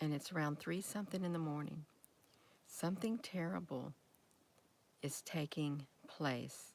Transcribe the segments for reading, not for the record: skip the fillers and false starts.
and it's around 3 something in the morning. Something terrible is taking place.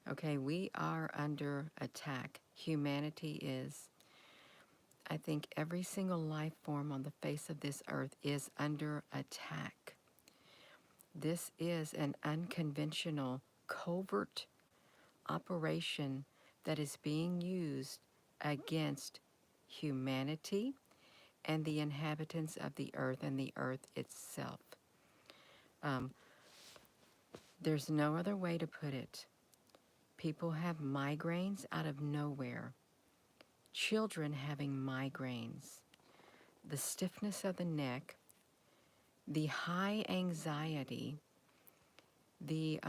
Okay, we are under attack. Humanity is. I think every single life form on the face of this earth is under attack. This is an unconventional, covert operation that is being used against humanity and the inhabitants of the earth and the earth itself. Um, there's no other way to put it. People have migraines out of nowhere. Children having migraines. The stiffness of the neck, the high anxiety, the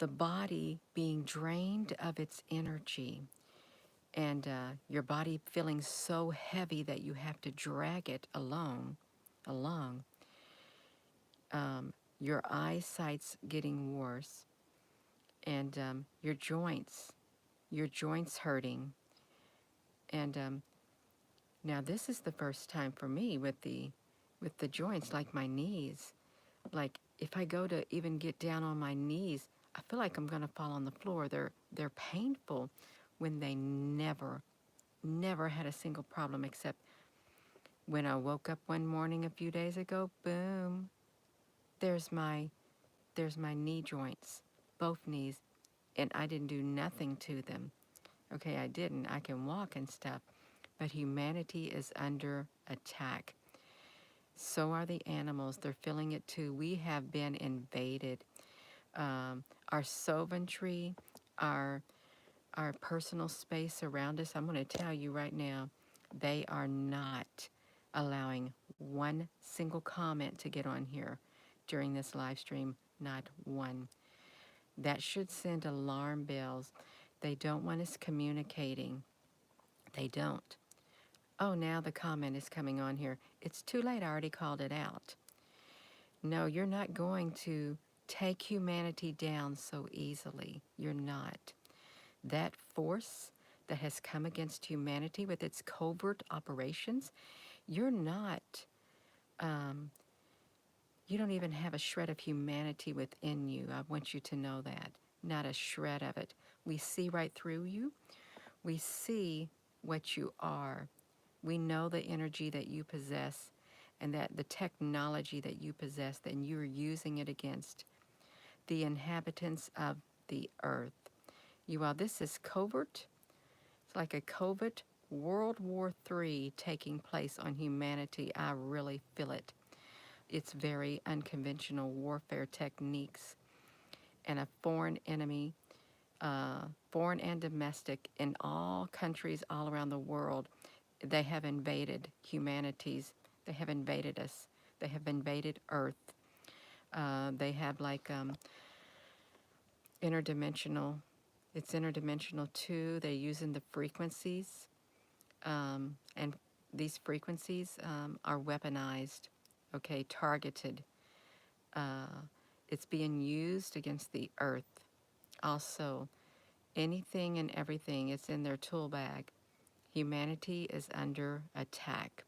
body being drained of its energy, and your body feeling so heavy that you have to drag it along. Your eyesight's getting worse, and your joints hurting. And now this is the first time for me with the joints, like my knees. Like if I go to even get down on my knees, I feel like I'm gonna fall on the floor. They're painful when they never had a single problem, except when I woke up one morning a few days ago, boom, there's my knee joints, both knees, and I didn't do nothing to them. Okay, I didn't. I can walk and stuff, but humanity is under attack. So are the animals. They're feeling it too. We have been invaded. Our sovereignty, our personal space around us, I'm going to tell you right now, they are not allowing one single comment to get on here during this live stream. Not one. That should send alarm bells. They don't want us communicating. They don't. Oh, now the comment is coming on here. It's too late. I already called it out. No, you're not going to take humanity down so easily. You're not. That force that has come against humanity with its covert operations, you're not, you don't even have a shred of humanity within you. I want you to know that. Not a shred of it. We see right through you. We see what you are. We know the energy that you possess and that the technology that you possess, and you're using it against the inhabitants of the earth. You all, this is covert. It's like a covert World War III taking place on humanity. I really feel it. It's very unconventional warfare techniques, and a foreign enemy, foreign and domestic, in all countries all around the world. They have invaded humanities. They have invaded us. They have invaded Earth. They have like interdimensional. It's interdimensional too. They're using the frequencies, and these frequencies are weaponized. Okay, targeted. It's being used against the Earth. Also, anything and everything is in their tool bag. Humanity is under attack.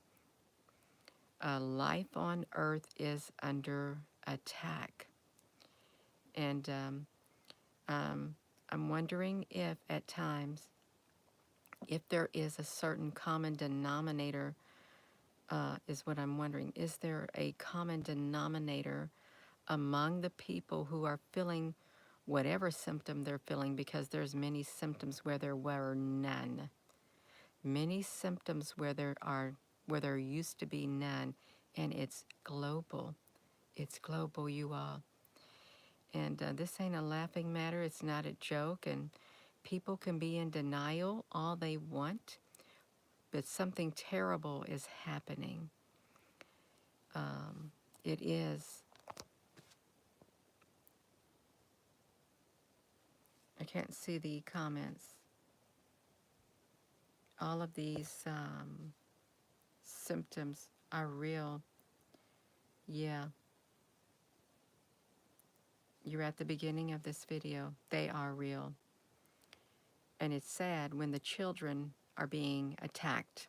Life on Earth is under attack. And I'm wondering if at times, if there is a certain common denominator, is what I'm wondering. Is there a common denominator among the people who are feeling whatever symptom they're feeling? Because there's many symptoms where there were none. Many symptoms where there used to be none, and it's global. It's global, you all. And this ain't a laughing matter. It's not a joke. And people can be in denial all they want, but something terrible is happening. It is. I can't see the comments. All of these symptoms are real. Yeah. You're at the beginning of this video. They are real. And it's sad when the children are being attacked.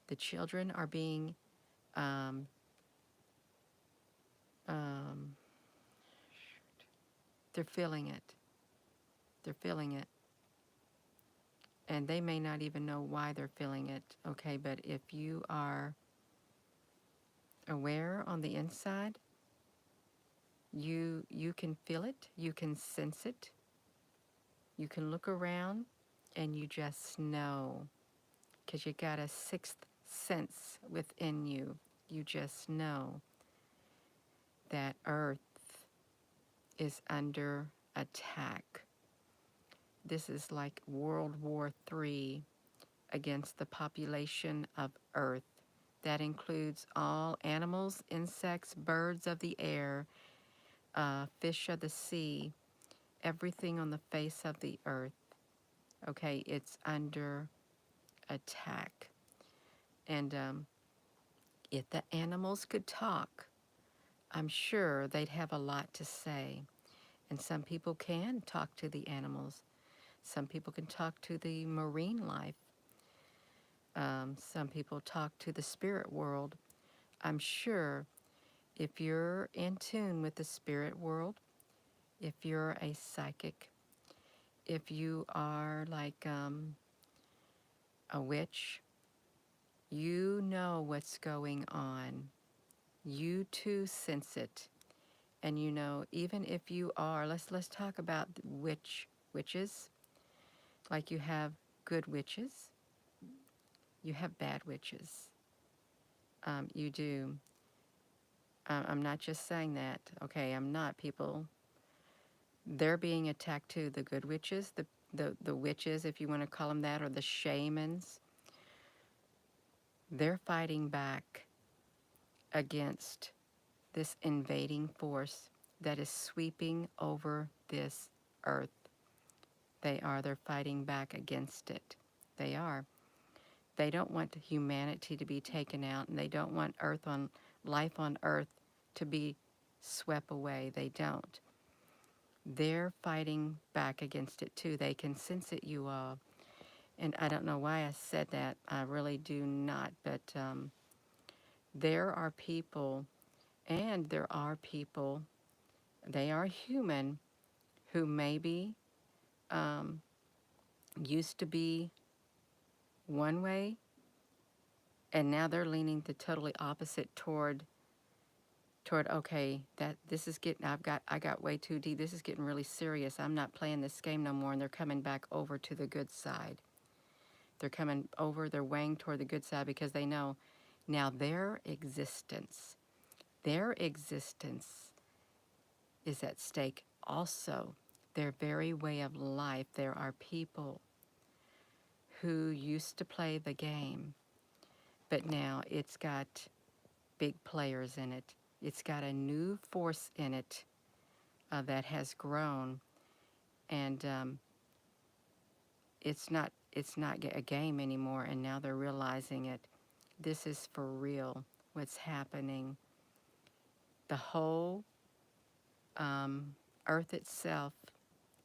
The children are being Um, um, they're feeling it. They're feeling it. And they may not even know why they're feeling it, okay? But if you are aware on the inside, you can feel it, you can sense it, you can look around, and you just know, because you got a sixth sense within you. You just know that Earth is under attack. This is like World War III against the population of Earth. That includes all animals, insects, birds of the air, fish of the sea, everything on the face of the earth. Okay, it's under attack. And if the animals could talk, I'm sure they'd have a lot to say. And some people can talk to the animals. Some people can talk to the marine life. Some people talk to the spirit world. I'm sure if you're in tune with the spirit world, if you're a psychic, if you are like a witch, you know what's going on. You too sense it. And you know, even if you are, let's talk about witches. Like you have good witches, you have bad witches. You do. I'm not just saying that. Okay, I'm not. People, they're being attacked too. The good witches, the witches, if you want to call them that, or the shamans, they're fighting back against this invading force that is sweeping over this earth. They're fighting back against it. They are. They don't want humanity to be taken out, and they don't want life on earth to be swept away. They don't. They're fighting back against it too. They can sense it, you all. And I don't know why I said that. I really do not. But there are people, and there are people, they are human, who maybe um, used to be one way, and now they're leaning the totally opposite toward okay, that this is getting, I got way too deep. This is getting really serious. I'm not playing this game no more, and they're coming back over to the good side. They're coming over, they're weighing toward the good side because they know now their existence is at stake also. Their very way of life. There are people who used to play the game, but now it's got big players in it. It's got a new force in it that has grown, and it's not a game anymore. And now they're realizing it. This is for real. What's happening? The whole Earth itself,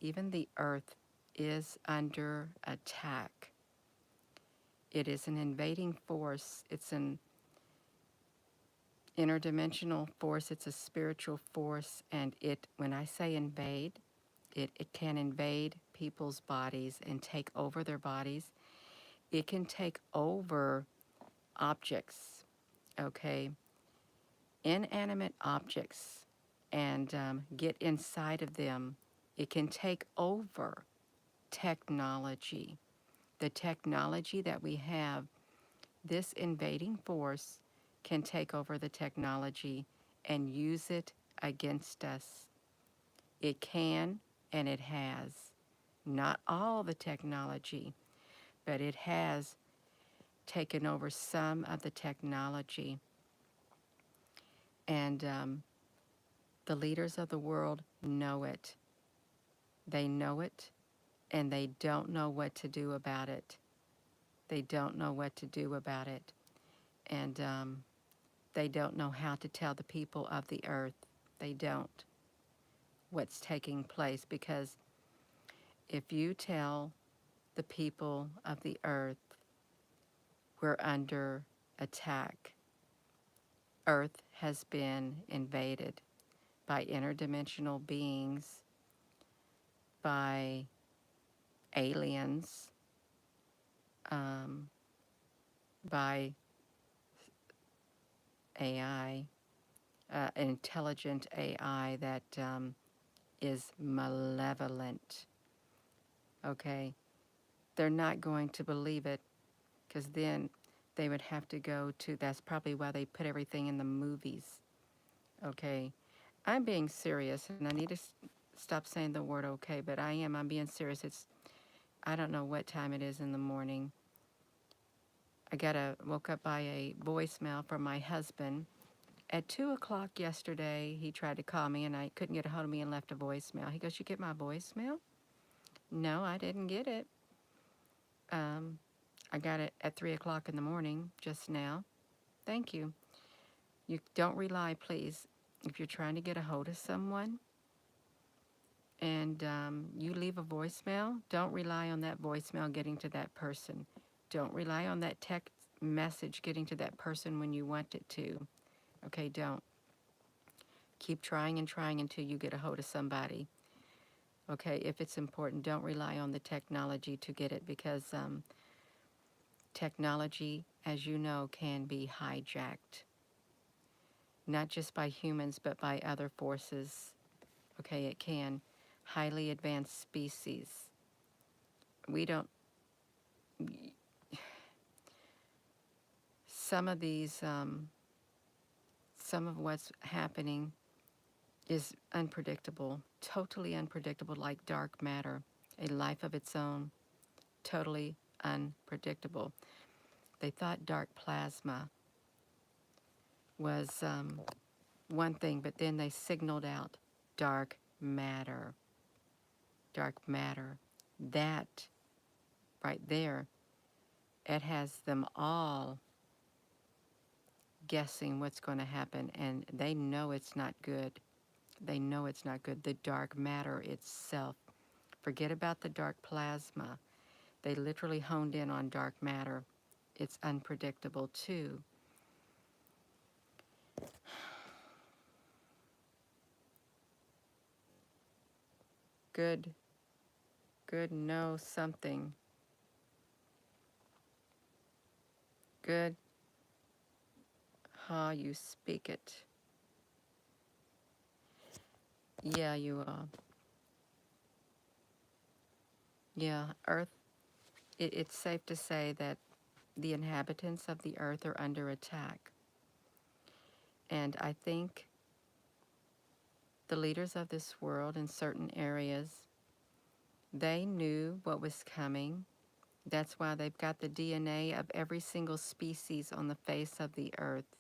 even the Earth, is under attack. It is an invading force. It's an interdimensional force. It's a spiritual force, and when I say invade, it can invade people's bodies and take over their bodies. It can take over objects, okay, inanimate objects, and get inside of them. It can take over technology. The technology that we have, this invading force can take over the technology and use it against us. It can, and it has. Not all the technology, but it has taken over some of the technology. And the leaders of the world know it. They know it, and they don't know what to do about it. They don't know what to do about it. And they don't know how to tell the people of the earth. They don't what's taking place, because if you tell the people of the earth we're under attack, Earth has been invaded by interdimensional beings, by aliens, um, by AI, intelligent AI that is malevolent. Okay? They're not going to believe it because then they would have to go to, that's probably why they put everything in the movies. Okay? I'm being serious and I need to stop saying the word okay, but I'm being serious. I don't know what time it is in the morning. Woke up by a voicemail from my husband. At 2 o'clock yesterday, he tried to call me and I couldn't get a hold of me and left a voicemail. He goes, "You get my voicemail?" No, I didn't get it. Um, I got it at 3 o'clock in the morning just now. Thank you. You don't rely, please, if you're trying to get a hold of someone and you leave a voicemail, don't rely on that voicemail getting to that person. Don't rely on that text message getting to that person when you want it to. Okay, don't. Keep trying and trying until you get a hold of somebody. Okay, if it's important, don't rely on the technology to get it because technology, as you know, can be hijacked. Not just by humans, but by other forces. Okay, it can. Highly advanced species. We don't, some of these, some of what's happening is unpredictable, totally unpredictable, like dark matter, a life of its own, totally unpredictable. They thought dark plasma was one thing, but then they signaled out dark matter. Dark matter. That right there, it has them all guessing what's going to happen, and they know it's not good. They know it's not good. The dark matter itself. Forget about the dark plasma. They literally honed in on dark matter. It's unpredictable too. Good, good, know something. Good, how you speak it. Yeah, you are. Yeah, Earth, it's safe to say that the inhabitants of the Earth are under attack. And I think the leaders of this world in certain areas, they knew what was coming. That's why they've got the DNA of every single species on the face of the Earth.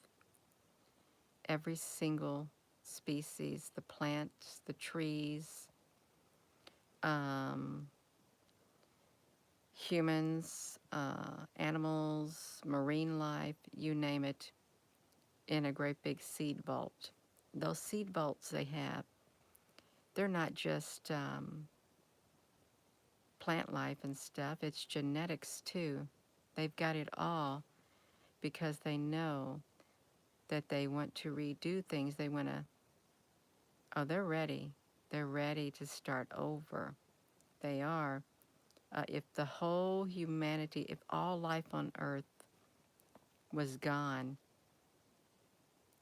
Every single species, the plants, the trees, um, humans, animals, marine life, you name it, in a great big seed vault. Those seed vaults they have, they're not just plant life and stuff, it's genetics too. They've got it all because they know that they want to redo things. They want to, oh, they're ready. They're ready to start over. They are. If the whole humanity, if all life on Earth was gone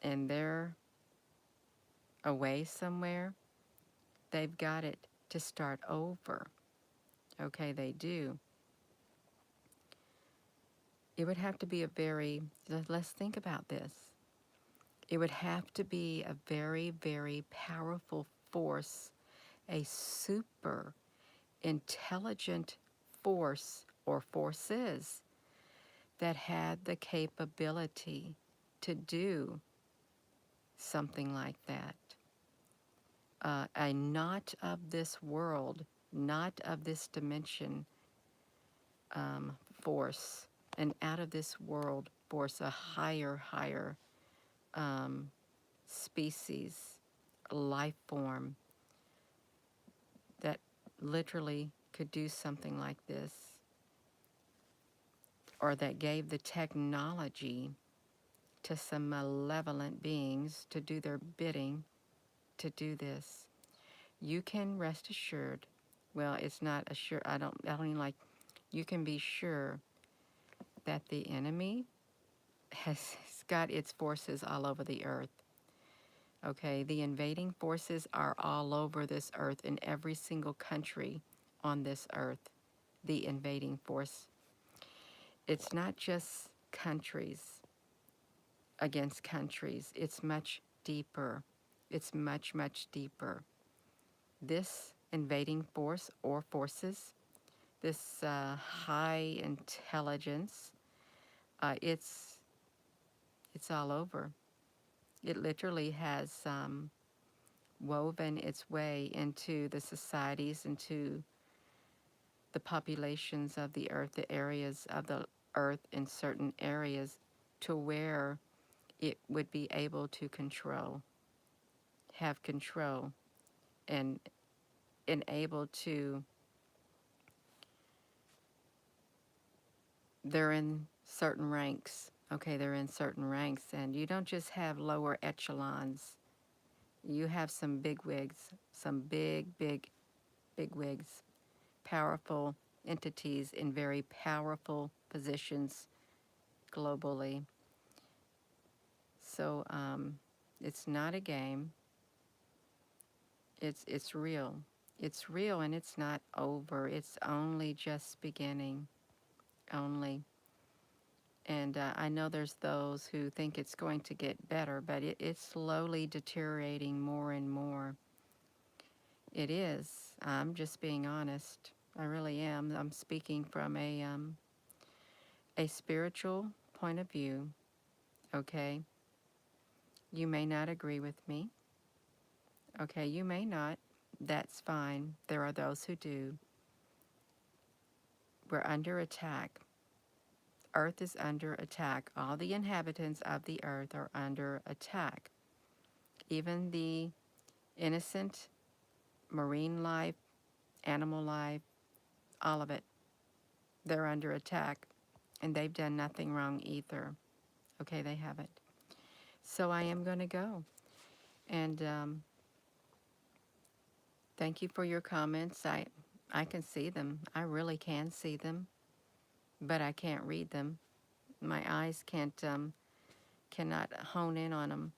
and they're away somewhere, they've got it to start over. Okay, they do. It would have to be a very, let's think about this. It would have to be a very, very powerful force, a super intelligent force or forces that had the capability to do something like that. A not of this world, not of this dimension force, an out of this world force, a higher species, life form that literally could do something like this, or that gave the technology to some malevolent beings to do their bidding to do this. You can rest assured, well, it's not assured, I don't even like, you can be sure that the enemy has got its forces all over the earth. Okay, the invading forces are all over this earth in every single country on this earth. The invading force. It's not just countries against countries. It's much deeper. It's much, much deeper. This invading force or forces, this high intelligence, it's all over. It literally has woven its way into the societies, into the populations of the earth, the areas of the earth in certain areas, to where it would be able to have control, and able to, they're in certain ranks. Okay, they're in certain ranks, and you don't just have lower echelons. You have some big wigs, some big wigs, powerful entities in very powerful positions globally. So it's not a game. It's real. It's real, and it's not over. It's only just beginning. Only. And I know there's those who think it's going to get better, but it's slowly deteriorating more and more. It is. I'm just being honest. I really am. I'm speaking from a spiritual point of view. Okay. You may not agree with me. Okay, you may not. That's fine. There are those who do. We're under attack. Earth is under attack. All the inhabitants of the earth are under attack. Even the innocent marine life, animal life, all of it, they're under attack. And they've done nothing wrong either. Okay, they haven't. So I am going to go. And thank you for your comments. I can see them. I really can see them, but I can't read them. My eyes cannot hone in on them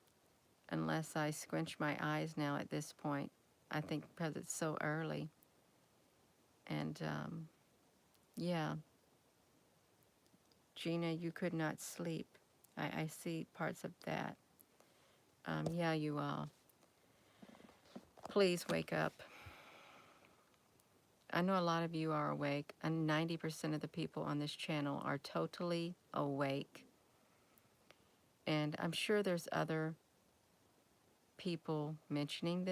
unless I squinch my eyes now at this point. I think because it's so early. And yeah, Gina, you could not sleep. I see parts of that. Yeah, you all. Please wake up. I know a lot of you are awake, and 90% of the people on this channel are totally awake. And I'm sure there's other people mentioning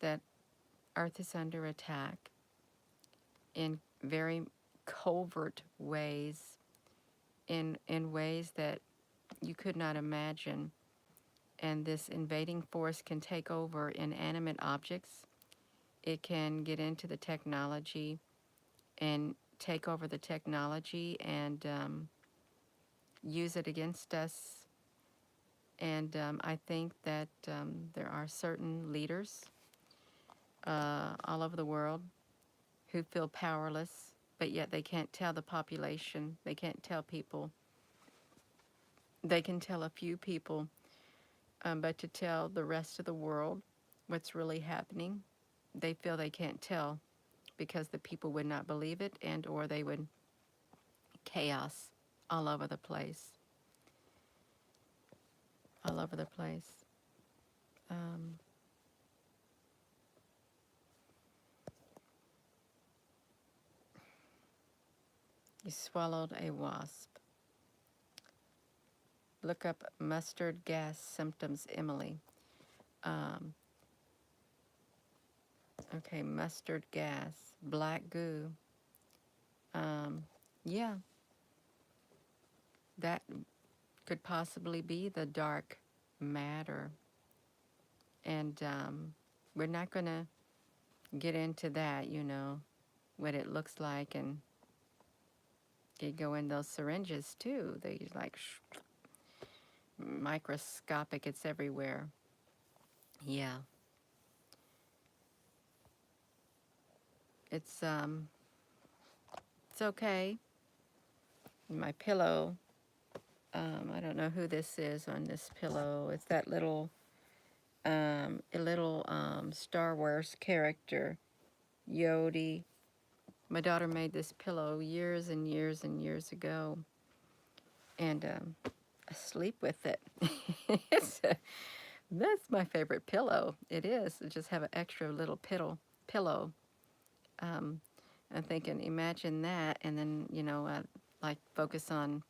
that Earth is under attack in very covert ways, in ways that you could not imagine. And this invading force can take over inanimate objects. It can get into the technology and take over the technology and use it against us. And I think that there are certain leaders all over the world who feel powerless, but yet they can't tell the population. They can't tell people. They can tell a few people, but to tell the rest of the world what's really happening, they feel they can't tell because the people would not believe it, and or they would chaos all over the place. All over the place. You swallowed a wasp. Look up mustard gas symptoms, Emily. Okay, mustard gas, black goo. Yeah, that could possibly be the dark matter. And we're not going to get into that, what it looks like and They go in those syringes too. They like microscopic. It's everywhere. Yeah. It's it's okay. My pillow. I don't know who this is on this pillow. It's that little Star Wars character, Yodi. My daughter made this pillow years and years and years ago, and I sleep with it. That's my favorite pillow. It is. I just have an extra little pillow. Um, I'm thinking, imagine that, and then like focus on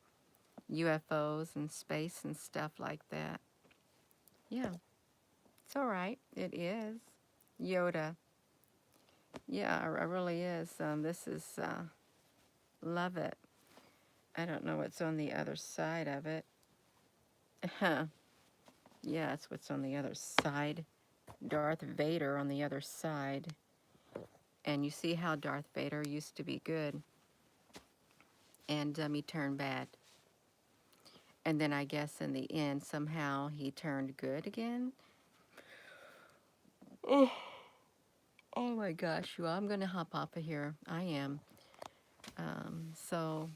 UFOs and space and stuff like that. Yeah, it's all right. It is. Yoda. Yeah, I really is. This is love it. I don't know what's on the other side of it. Huh. Yeah, it's what's on the other side. Darth Vader on the other side. And you see how Darth Vader used to be good, and he turned bad. And then I guess in the end, somehow he turned good again. Oh, oh my gosh. Well, I'm going to hop off of here. I am. So,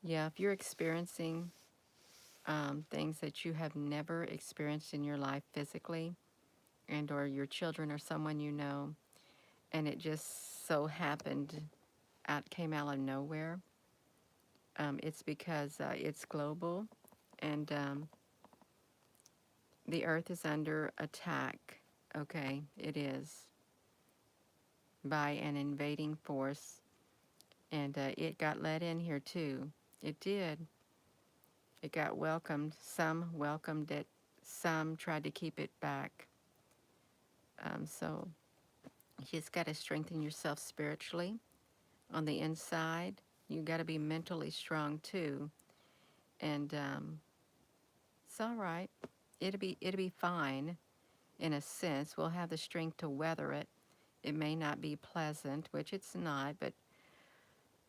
yeah, if you're experiencing things that you have never experienced in your life physically, and or your children or someone you know, and it just so happened came out of nowhere, it's because it's global, and the earth is under attack. Okay, it is, by an invading force, and it got let in here too. It did. It got welcomed. Some welcomed it. Some tried to keep it back. So you just got to strengthen yourself spiritually on the inside. You got to be mentally strong too, and it's all right. It'll be fine in a sense. We'll have the strength to weather it. It may not be pleasant, which it's not, but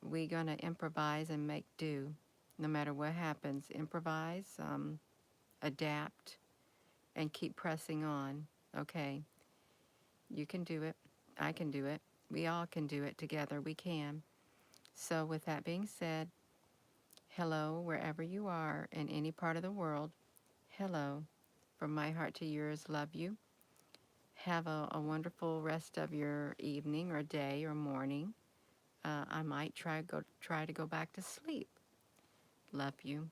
we're gonna improvise and make do. No matter what happens, improvise, adapt, and keep pressing on. Okay, you can do it. I can do it. We all can do it together. We can. So, with that being said, hello, wherever you are in any part of the world. Hello. From my heart to yours, love you. Have a wonderful rest of your evening or day or morning. I might try to go back to sleep. Love you.